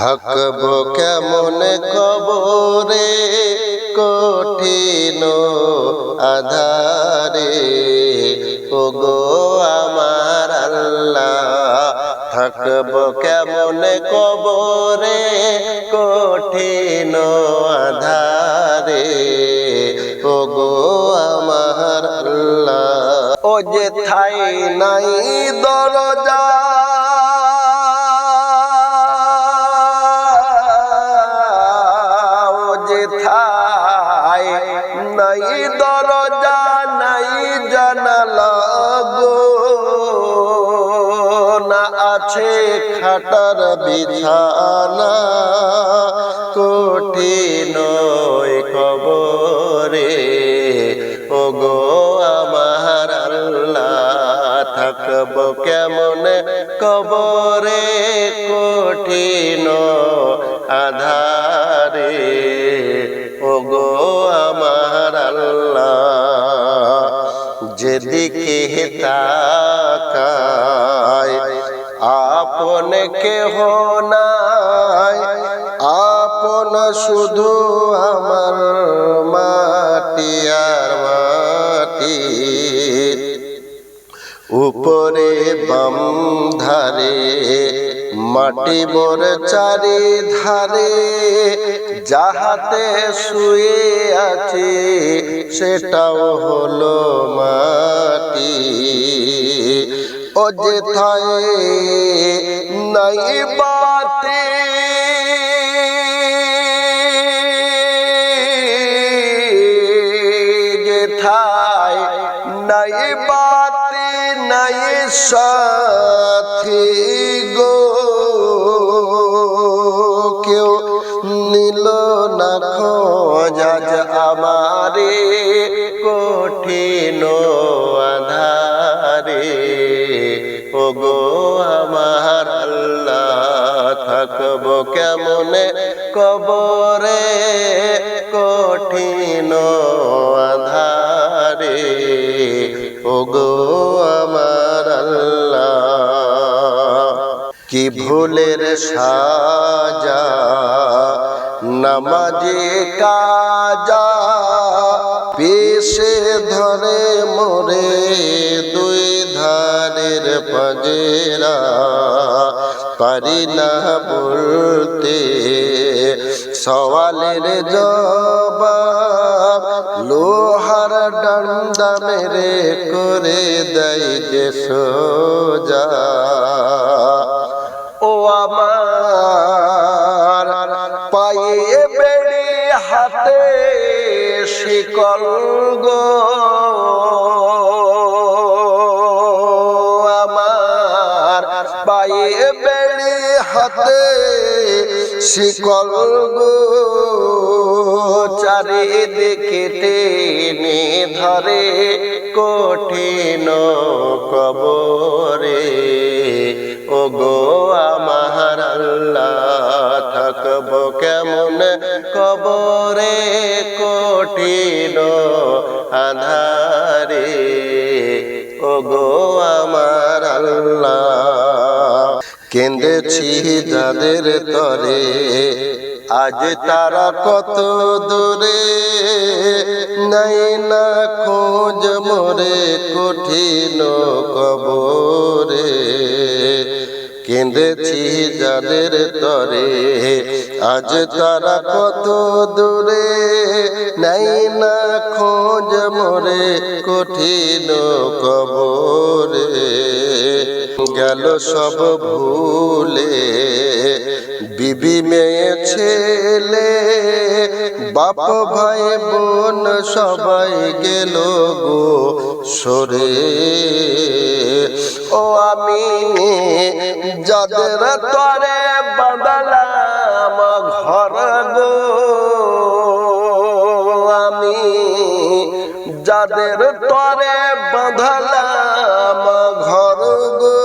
থাকব কেমন কবরে কঠিন আধারে, ওগো আমার আল্লাহ থাকব কেমন কবরে কঠিন আধারে, ওগো আমার আল্লাহ। ও যে ঠাই নাই দরজা, নাই দরজা নাই জানালা গো, না আছে খাটার বিছানা কঠিন কবরে, ওগো আমার আল্লাহ থাকব কেমন কবরে কঠিন আধারে, ওগো আমার আল্লাহ। যেদিকে তাকাই আপন কেহ নাই, আপন শুধু আমার মাটি আর মাটি। উপরে বাম ধারে মাটি মোর চারি ধারে, যাহাতে শুয়ে আছি সেটাও হলো মাটি। ও যেথায় নাই বাতি যেথায় নাই বাতি নাই সাথী গো, কেউ নিল না খোঁজ আজ আমারে কঠিন আধারে, ওগো আমার আল্লাহ থাকব কেমন কবরে কঠিন আধারে, ওগো আমার আল্লাহ। কি ভুলের সাজা নামাজে কাজা, পেশে ধরে মোরে দুই ধারের পাজেরা, পারি না বলতে সওয়ালের জবাব, লোহার ডান্ডা মেরে করে দেয় যে সোজা। ও আমার পায়ে বেড়ি হাতে শিকল গো, আমার পায়ে বেড়ি হাতে শিকল গো, চারিদিকে টেনে ধরে কঠিন কবরে, ওগো আমার আল্লাহ থাকব কেমন কবরে কঠিন আধারে, ওগো আমার আল্লাহ। কেঁদেছি যাদের তরে আজ তারা কত দূরে, নাই না খোঁজ মোরে কঠিন কবরে। কেঁদেছি যাদের তরে আজ তারা কত দূরে, নাই না খোঁজ মোরে কঠিন কবরে। গেল সব ভুলে বিবি মেয়ে ছেলে, বাপ ভাই বোন সবাই গেল গো সরে। ও আমি যাদের তরে বাঁধলাম ঘর গো, আমি যাদের তরে বাঁধলাম ঘর গো,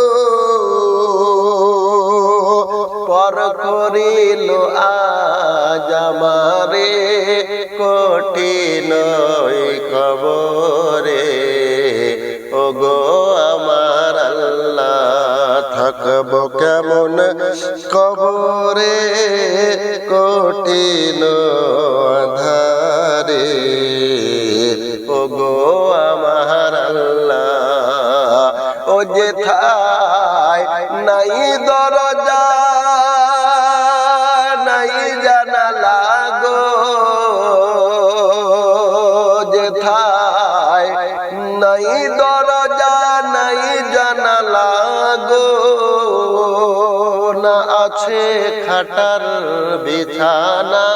পর করিল আজ আমারে কঠিন কবরে, ওগো আমার আল্লাহ থাক থাকব কেমন কবরে কঠিন আঁধারে ওগো আমার আল্লাহ ও যেথায় নাই দরজা নাই জানালা গো যেথায় নাই দরজা নাই জানালা গো না আছে খাটার বিছানা